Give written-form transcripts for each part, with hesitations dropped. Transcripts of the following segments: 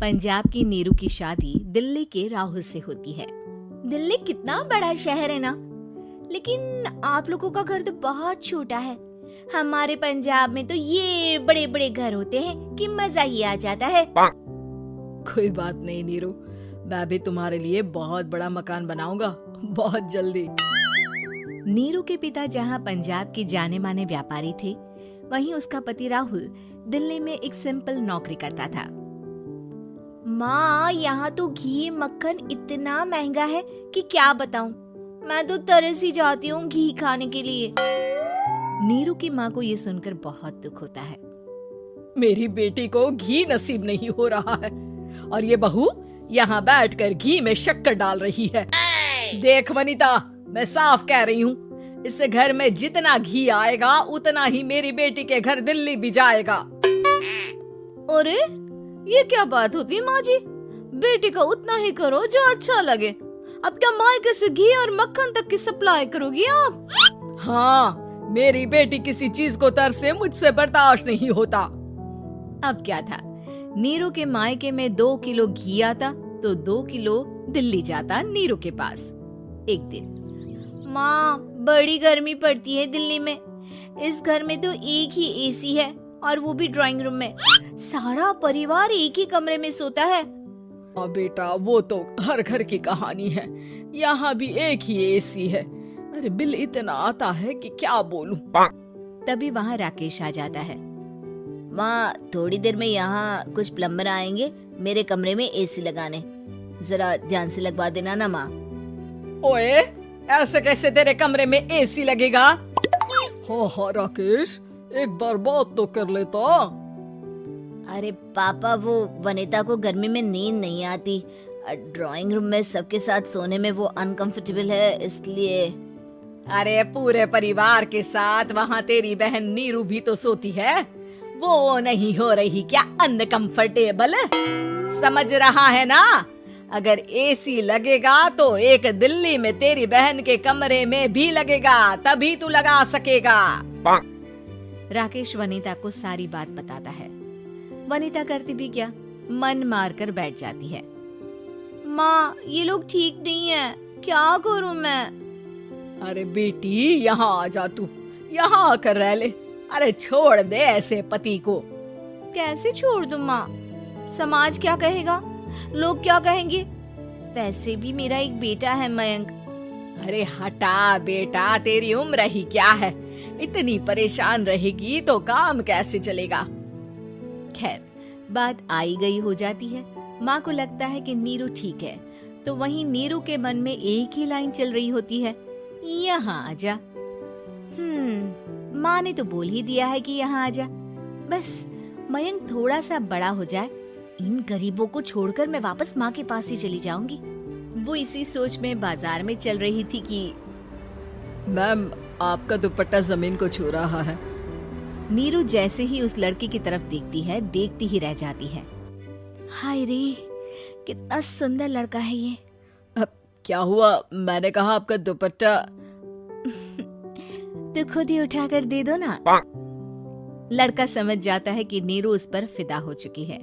पंजाब की नीरू की शादी दिल्ली के राहुल से होती है। दिल्ली कितना बड़ा शहर है ना, लेकिन आप लोगों का घर तो बहुत छोटा है। हमारे पंजाब में तो ये बड़े बड़े घर होते हैं कि मजा ही आ जाता है। कोई बात नहीं नीरू, मैं भी तुम्हारे लिए बहुत बड़ा मकान बनाऊंगा बहुत जल्दी। नीरू के पिता जहाँ पंजाब के जाने माने व्यापारी थे, वहीं उसका पति राहुल दिल्ली में एक सिंपल नौकरी करता था। माँ, यहाँ तो घी मक्खन इतना महंगा है कि क्या बताऊं। मैं तो तरस ही जाती हूँ घी खाने के लिए। नीरू की माँ को ये सुनकर बहुत दुख होता है। मेरी बेटी को घी नसीब नहीं हो रहा है और ये बहू यहाँ बैठकर घी में शक्कर डाल रही है। देख वनिता, मैं साफ कह रही हूँ, इस घर में जितना घी आएगा उतना ही मेरी बेटी के घर दिल्ली भी जाएगा। अरे ये क्या बात होती है माँ जी? बेटी का उतना ही करो जो अच्छा लगे। अब क्या मायके से घी और मक्खन तक की सप्लाई करोगी आप? हाँ, मेरी बेटी किसी चीज को तरसे मुझसे बर्दाश्त नहीं होता। अब क्या था, नीरू के मायके में 2 किलो घी आता तो 2 किलो दिल्ली जाता नीरू के पास। एक दिन, माँ बड़ी गर्मी पड़ती है दिल्ली में। इस घर में तो एक ही एसी है और वो भी ड्राइंग रूम में। सारा परिवार एक ही कमरे में सोता है। बेटा, वो तो हर घर की कहानी है। यहाँ भी एक ही एसी है। अरे बिल इतना आता है कि क्या बोलूं। तभी वहाँ राकेश आ जाता है। माँ, थोड़ी देर में यहाँ कुछ प्लम्बर आएंगे मेरे कमरे में एसी लगाने। जरा ध्यान से लगवा देना ना माँ। ओए, ऐसे कैसे तेरे कमरे में एसी लगेगा? हाँ राकेश, एक बार बात तो कर लेता। अरे पापा, वो वनिता को गर्मी में नींद नहीं आती। ड्राइंग रूम में सबके साथ सोने में वो अनकंफर्टेबल है, इसलिए। अरे पूरे परिवार के साथ वहाँ तेरी बहन नीरू भी तो सोती है। वो नहीं हो रही क्या अनकंफर्टेबल? समझ रहा है ना? अगर एसी लगेगा तो एक दिल्ली में तेरी बहन के कमरे में भी लगेगा, तभी तू लगा सकेगा। राकेश वनिता को सारी बात बताता है। वनिता करती भी क्या, मन मार कर बैठ जाती है। माँ, ये लोग ठीक नहीं है, क्या करूँ मैं? अरे बेटी, यहाँ आ जा, तू यहाँ आकर रह ले। अरे छोड़ दे ऐसे पति को। कैसे छोड़ दूँ माँ? समाज क्या कहेगा, लोग क्या कहेंगे? वैसे भी मेरा एक बेटा है मयंक। अरे हटा बेटा, तेरी उम्र ही क्या है? इतनी परेशान रहेगी तो काम कैसे चलेगा? खैर, बात आई गई हो जाती है। माँ को लगता है कि नीरू ठीक है, तो वहीं नीरू के मन में एक ही लाइन चल रही होती है, यहाँ आजा। माँ ने तो बोल ही दिया है कि यहाँ आजा। बस मयंक थोड़ा सा बड़ा हो जाए, इन गरीबों को छोड़कर मैं वापस माँ के पास ही चली जाऊंगी। वो इसी सोच में बाजार में चल रही थी कि मैम, आपका दुपट्टा जमीन को छू रहा है। नीरू जैसे ही उस लड़की की तरफ देखती है, देखती ही रह जाती है। हाय रे, कितना सुंदर लड़का है ये। अब क्या हुआ? मैंने कहा आपका दुपट्टा। तो खुद ही उठाकर दे दो ना। लड़का समझ जाता है कि नीरू उस पर फिदा हो चुकी है।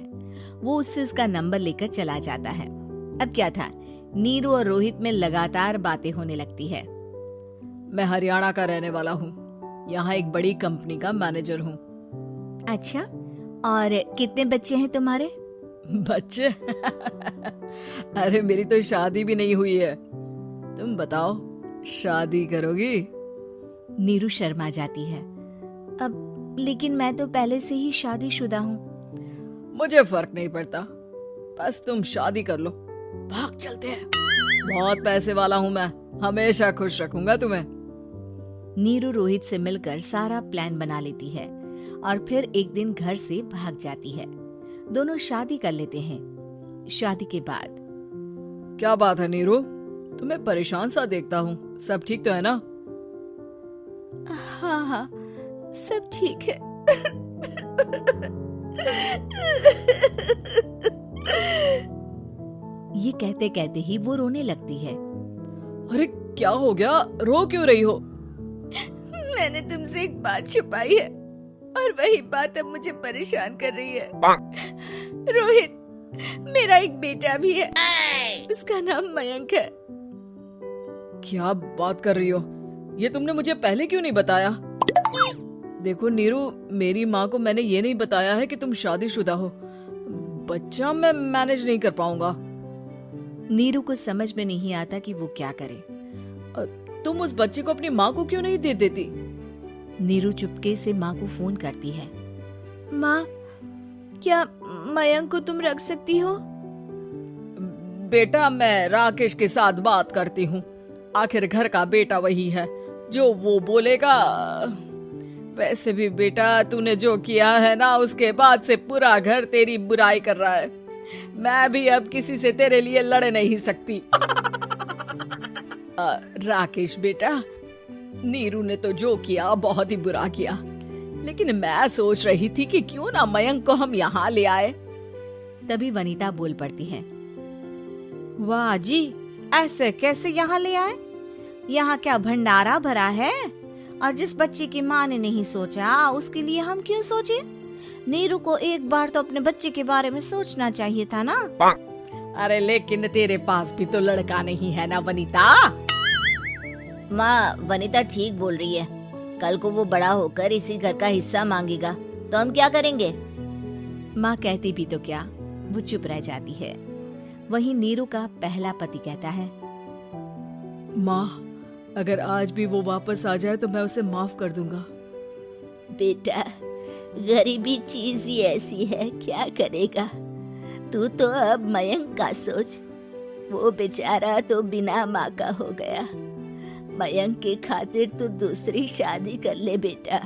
वो उससे उसका नंबर लेकर चला जाता है। अब क्या था, नीरू और रोहित में लगातार बातें होने लगती है। मैं हरियाणा का रहने वाला हूँ, यहाँ एक बड़ी कंपनी का मैनेजर हूँ। अच्छा, और कितने बच्चे हैं तुम्हारे? बच्चे? अरे मेरी तो शादी भी नहीं हुई है। तुम बताओ, शादी करोगी? नीरू शर्मा जाती है। अब लेकिन मैं तो पहले से ही शादीशुदा हूँ। मुझे फर्क नहीं पड़ता, बस तुम शादी कर लो, भाग चलते हैं। बहुत पैसे वाला हूँ मैं, हमेशा खुश रखूंगा तुम्हें। नीरू रोहित से मिलकर सारा प्लान बना लेती है और फिर एक दिन घर से भाग जाती है। दोनों शादी कर लेते हैं। शादी के बाद, क्या बात है नीरू, तुम्हें परेशान सा देखता हूँ, सब ठीक तो है ना? हाँ, सब ठीक है। ये कहते कहते ही वो रोने लगती है। अरे क्या हो गया, रो क्यों रही हो? मैंने तुमसे एक बात छुपाई है और वही बात अब मुझे परेशान कर रही है। रोहित, मेरा एक बेटा भी है, उसका नाम मयंक है। क्या बात कर रही हो? ये तुमने मुझे पहले क्यों नहीं बताया? देखो नीरू, मेरी माँ को मैंने ये नहीं बताया है कि तुम शादीशुदा हो। बच्चा मैं मैनेज नहीं कर पाऊंगा। नीरू को समझ में नहीं आता कि वो क्या करे। तुम उस बच्चे को अपनी माँ को क्यों नहीं दे देती? नीरू चुपके से माँ को फोन करती है। माँ, क्या मयंक को तुम रख सकती हो? बेटा, मैं राकेश के साथ बात करती हूँ। आखिर घर का बेटा वही है, जो वो बोलेगा। वैसे भी बेटा, तूने जो किया है ना, उसके बाद से पूरा घर तेरी बुराई कर रहा है। मैं भी अब किसी से तेरे लिए लड़ नहीं सकती। राकेश बेटा, नीरू ने तो जो किया बहुत ही बुरा किया, लेकिन मैं सोच रही थी कि क्यों ना मयंक को हम यहाँ ले आए। तभी वनीता बोल पड़ती है। वाह जी, ऐसे कैसे यहाँ ले आए? यहाँ क्या भंडारा भरा है? और जिस बच्चे की माँ ने नहीं सोचा, उसके लिए हम क्यों सोचे? नीरू को एक बार तो अपने बच्चे के बारे में सोचना चाहिए था ना। अरे लेकिन तेरे पास भी तो लड़का नहीं है ना वनीता। माँ, वनीता ठीक बोल रही है। कल को वो बड़ा होकर इसी घर का हिस्सा मांगेगा तो हम क्या करेंगे? माँ कहती भी तो क्या, वो चुप रह जाती है। वहीं नीरू का पहला पति कहता है। माँ, अगर आज भी वो वापस आ जाए तो मैं उसे माफ कर दूंगा। बेटा, गरीबी चीज ही ऐसी है, क्या करेगा? तू तो अब मयंक का सोच। वो बेचारा तो बिना माँ का हो गया। मयंक के खातिर तू दूसरी शादी कर ले बेटा।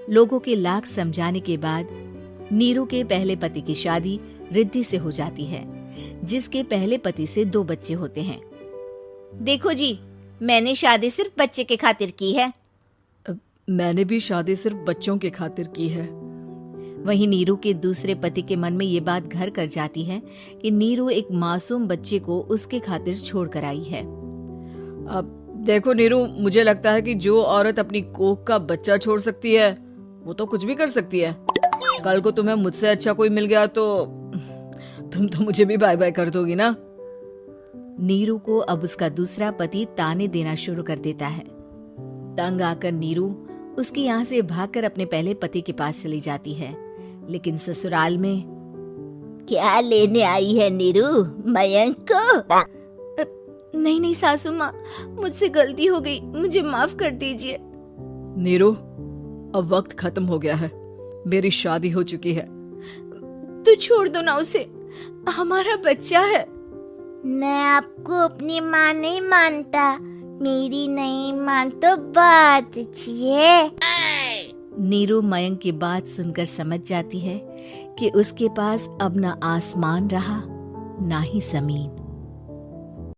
लोगों के लाख समझाने के बाद नीरू के पहले पति की शादी रिद्धि से हो जाती है, जिसके पहले पति से 2 बच्चे होते हैं। देखो जी, मैंने शादी सिर्फ बच्चे के खातिर की है। मैंने भी शादी सिर्फ बच्चों के खातिर की है। वहीं नीरू के दूसरे पति के मन में ये बात घर कर जाती है कि नीरू एक मासूम बच्चे को उसके खातिर छोड़ कर आई है। अब देखो नीरू, मुझे लगता है कि जो औरत अपनी कोख का बच्चा छोड़ सकती है, वो तो कुछ भी कर सकती है। कल को तुम्हें मुझसे अच्छा कोई मिल गया तो तुम तो मुझे भी बाय बाय कर दोगी ना। नीरू को अब उसका दूसरा पति ताने देना शुरू कर देता है। तंग आकर नीरू उसकी यहाँ से भागकर अपने पहले पति के पास चली जाती है, लेकिन ससुराल में क्या लेने आई है नीरू, मयंक को? नहीं नहीं सासू माँ, मुझसे गलती हो गई, मुझे माफ कर दीजिए। नीरू, अब वक्त खत्म हो गया है, मेरी शादी हो चुकी है। तो छोड़ दो ना उसे, हमारा बच्चा है। मैं आपको अपनी माँ नहीं मानता, मेरी नहीं मान तो बात अच्छी है। नीरू मयंक की बात सुनकर समझ जाती है कि उसके पास अब न आसमान रहा ना ही जमीन।